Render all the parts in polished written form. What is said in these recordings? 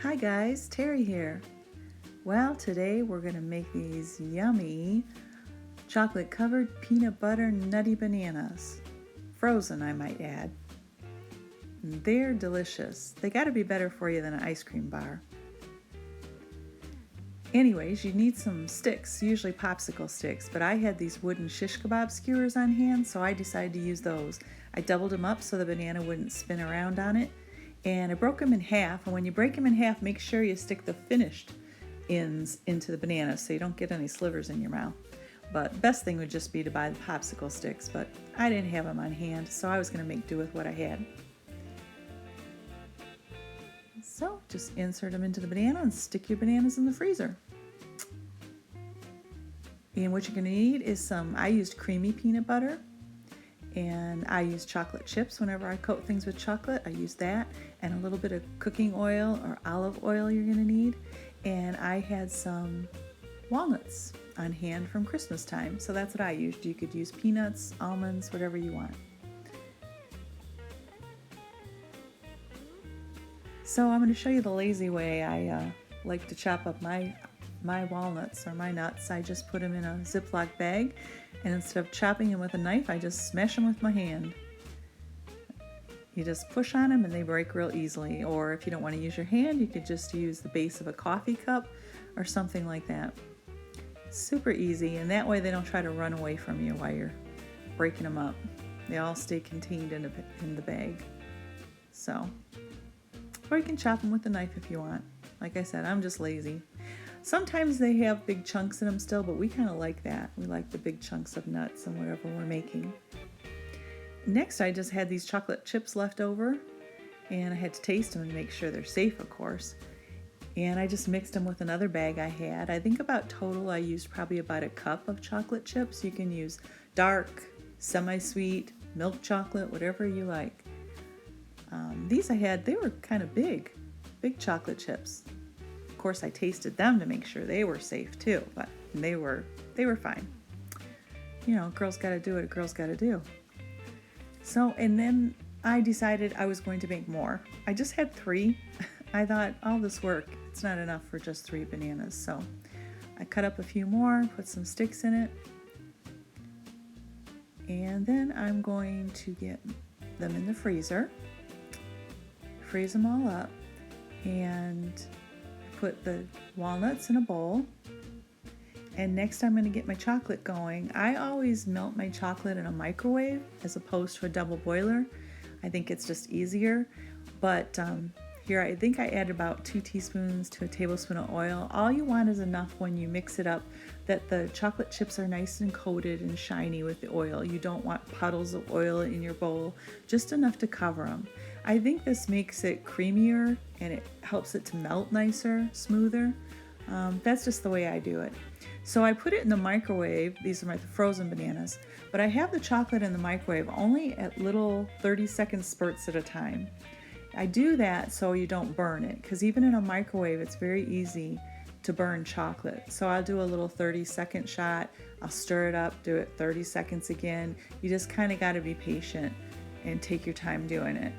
Hi guys, Terry here. Well, today we're going to make these yummy chocolate covered peanut butter nutty bananas. Frozen, I might add. They're delicious. They got to be better for you than an ice cream bar. Anyways, you need some sticks, usually popsicle sticks, but I had these wooden shish kebab skewers on hand, so I decided to use those. I doubled them up so the banana wouldn't spin around on it, and I broke them in half. And when you break them in half, make sure you stick the finished ends into the banana so you don't get any slivers in your mouth. But best thing would just be to buy the popsicle sticks, but I didn't have them on hand, so I was going to make do with what I had. So just insert them into the banana and stick your bananas in the freezer. And what you're going to need is I used creamy peanut butter, and I use chocolate chips whenever I coat things with chocolate. I use that, and a little bit of cooking oil or olive oil you're going to need. And I had some walnuts on hand from Christmas time, so that's what I used. You could use peanuts, almonds, whatever you want. So I'm going to show you the lazy way I like to chop up my walnuts or my nuts. I just put them in a Ziploc bag, and instead of chopping them with a knife, I just smash them with my hand. You just push on them and they break real easily, or if you don't want to use your hand, you could just use the base of a coffee cup or something like that. Super easy, and that way they don't try to run away from you while you're breaking them up. They all stay contained in the bag. So, or you can chop them with a knife if you want. Like I said, I'm just lazy. Sometimes they have big chunks in them still, but we kind of like that. We like the big chunks of nuts and whatever we're making. Next, I just had these chocolate chips left over, and I had to taste them and make sure they're safe, of course. And I just mixed them with another bag I had. I think about total I used probably about a cup of chocolate chips. You can use dark, semi-sweet, milk chocolate, whatever you like. These I had, they were kind of big chocolate chips. Of course, I tasted them to make sure they were safe too, but they were fine. You know, girls got to do what a girl's got to do. So, and then I decided I was going to make more. I just had 3. I thought, all this work, it's not enough for just 3 bananas. So I cut up a few more, put some sticks in it, and then I'm going to get them in the freezer, freeze them all up, and put the walnuts in a bowl. And next I'm going to get my chocolate going. I always melt my chocolate in a microwave as opposed to a double boiler. I think it's just easier. But here I think I add about 2 teaspoons to a tablespoon of oil. All you want is enough when you mix it up that the chocolate chips are nice and coated and shiny with the oil. You don't want puddles of oil in your bowl, just enough to cover them. I think this makes it creamier and it helps it to melt nicer, smoother. That's just the way I do it. So I put it in the microwave. These are my frozen bananas, but I have the chocolate in the microwave only at little 30-second spurts at a time. I do that so you don't burn it, because even in a microwave it's very easy to burn chocolate. So I'll do a little 30-second shot, I'll stir it up, do it 30 seconds again. You just kind of got to be patient and take your time doing it.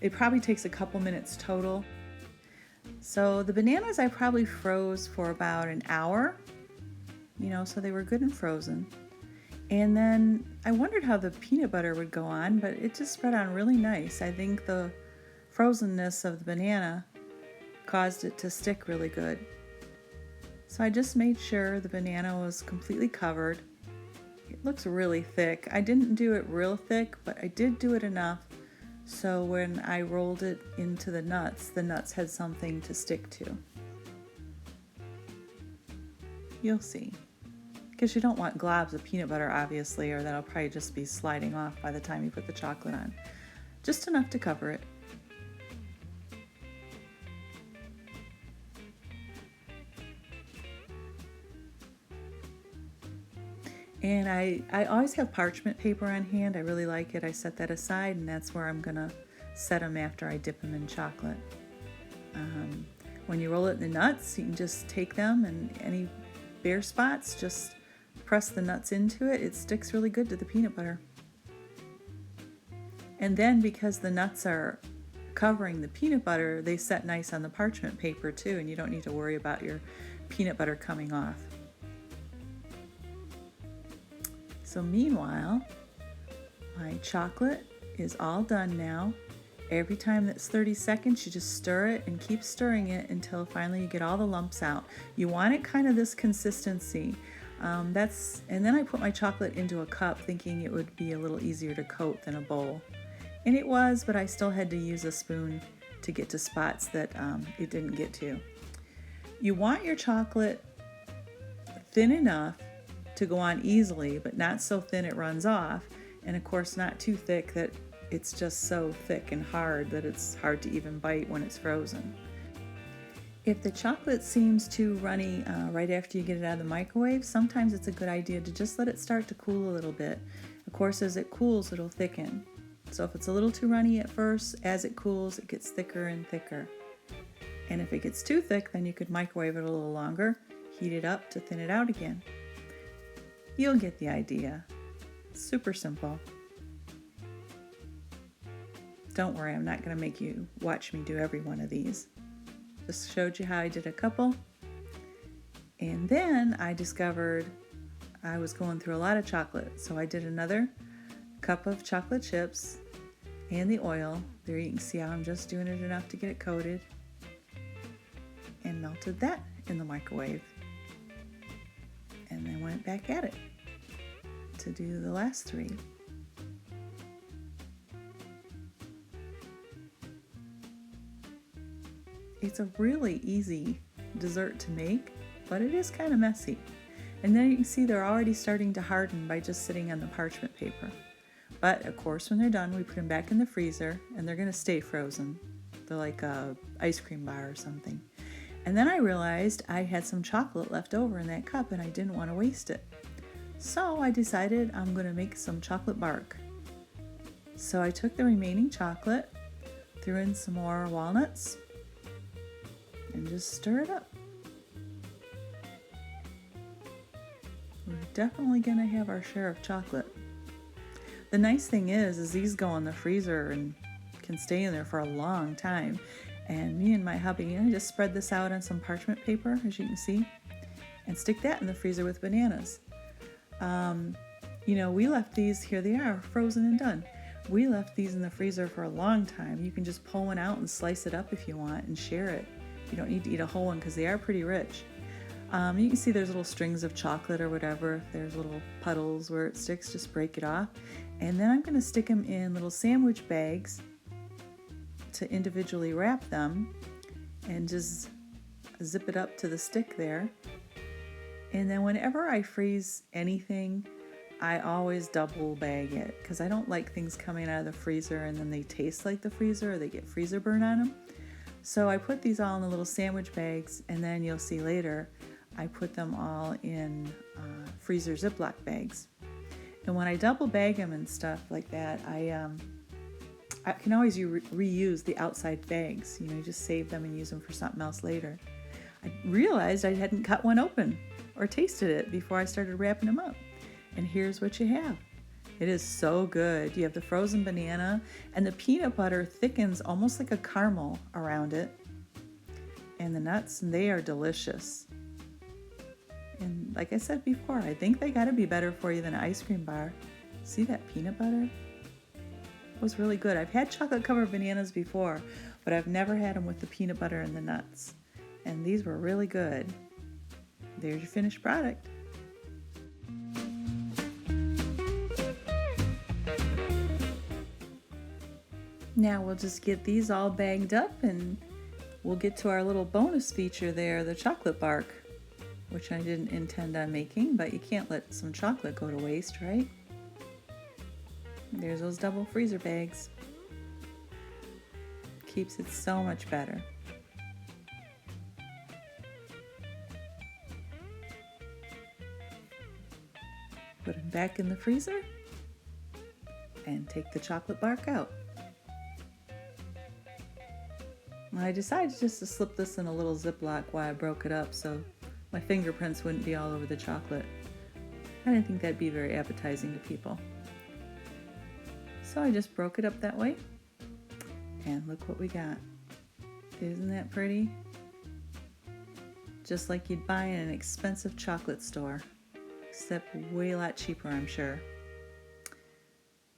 It probably takes a couple minutes total. So the bananas I probably froze for about an hour, so they were good and frozen. And then I wondered how the peanut butter would go on, but it just spread on really nice. I think the frozenness of the banana caused it to stick really good. So I just made sure the banana was completely covered. It looks really thick. I didn't do it real thick, but I did do it enough so when I rolled it into the nuts had something to stick to. You'll see. Because you don't want globs of peanut butter, obviously, or that'll probably just be sliding off by the time you put the chocolate on. Just enough to cover it. And I always have parchment paper on hand. I really like it. I set that aside, and that's where I'm going to set them after I dip them in chocolate. When you roll it in the nuts, you can just take them, and any bare spots, just press the nuts into it. It sticks really good to the peanut butter. And then because the nuts are covering the peanut butter, they set nice on the parchment paper too, and you don't need to worry about your peanut butter coming off. So meanwhile, my chocolate is all done now. Every time that's 30 seconds, you just stir it and keep stirring it until finally you get all the lumps out. You want it kind of this consistency. And then I put my chocolate into a cup thinking it would be a little easier to coat than a bowl. And it was, but I still had to use a spoon to get to spots that it didn't get to. You want your chocolate thin enough to go on easily, but not so thin it runs off. And of course not too thick that it's just so thick and hard that it's hard to even bite when it's frozen. If the chocolate seems too runny right after you get it out of the microwave, sometimes it's a good idea to just let it start to cool a little bit. Of course, as it cools, it'll thicken. So if it's a little too runny at first, as it cools, it gets thicker and thicker. And if it gets too thick, then you could microwave it a little longer, heat it up to thin it out again. You'll get the idea. Super simple. Don't worry, I'm not going to make you watch me do every one of these. Just showed you how I did a couple. And then I discovered I was going through a lot of chocolate. So I did another cup of chocolate chips and the oil. There you can see how I'm just doing it enough to get it coated. And melted that in the microwave. And then went back at it to do the last three. It's a really easy dessert to make, but it is kind of messy. And then you can see they're already starting to harden by just sitting on the parchment paper. But of course, when they're done, we put them back in the freezer and they're going to stay frozen. They're like a ice cream bar or something. And then I realized I had some chocolate left over in that cup and I didn't want to waste it. So I decided I'm going to make some chocolate bark. So I took the remaining chocolate, threw in some more walnuts, and just stir it up. We're definitely going to have our share of chocolate. The nice thing is these go in the freezer and can stay in there for a long time. And me and my hubby, I just spread this out on some parchment paper, as you can see, and stick that in the freezer with bananas. We left these, here they are, frozen and done. We left these in the freezer for a long time. You can just pull one out and slice it up if you want and share it. You don't need to eat a whole one because they are pretty rich. You can see there's little strings of chocolate or whatever. If there's little puddles where it sticks, just break it off. And then I'm going to stick them in little sandwich bags to individually wrap them and just zip it up to the stick there. And then whenever I freeze anything, I always double bag it because I don't like things coming out of the freezer and then they taste like the freezer or they get freezer burn on them. So I put these all in the little sandwich bags, and then you'll see later I put them all in freezer Ziploc bags. And when I double bag them and stuff like that, I can always reuse the outside bags. Just save them and use them for something else later. I realized I hadn't cut one open or tasted it before I started wrapping them up. And here's what you have. It is so good. You have the frozen banana, and the peanut butter thickens almost like a caramel around it. And the nuts, and they are delicious. And like I said before, I think they gotta be better for you than an ice cream bar. See that peanut butter? It was really good. I've had chocolate covered bananas before, but I've never had them with the peanut butter and the nuts. And these were really good. There's your finished product. Now we'll just get these all bagged up and we'll get to our little bonus feature there, the chocolate bark, which I didn't intend on making, but you can't let some chocolate go to waste, right? There's those double freezer bags. Keeps it so much better. Put them back in the freezer and take the chocolate bark out. I decided just to slip this in a little Ziploc while I broke it up so my fingerprints wouldn't be all over the chocolate. I didn't think that'd be very appetizing to people. So I just broke it up that way And look what we got. Isn't that pretty? Just like you'd buy in an expensive chocolate store, except way a lot cheaper, I'm sure.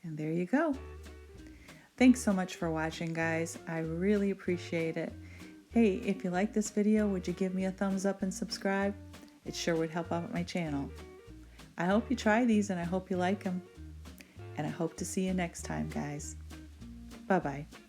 And there you go. Thanks so much for watching, guys. I really appreciate it. Hey, if you like this video, would you give me a thumbs up and subscribe? It sure would help out my channel. I hope you try these and I hope you like them. And I hope to see you next time, guys. Bye-bye.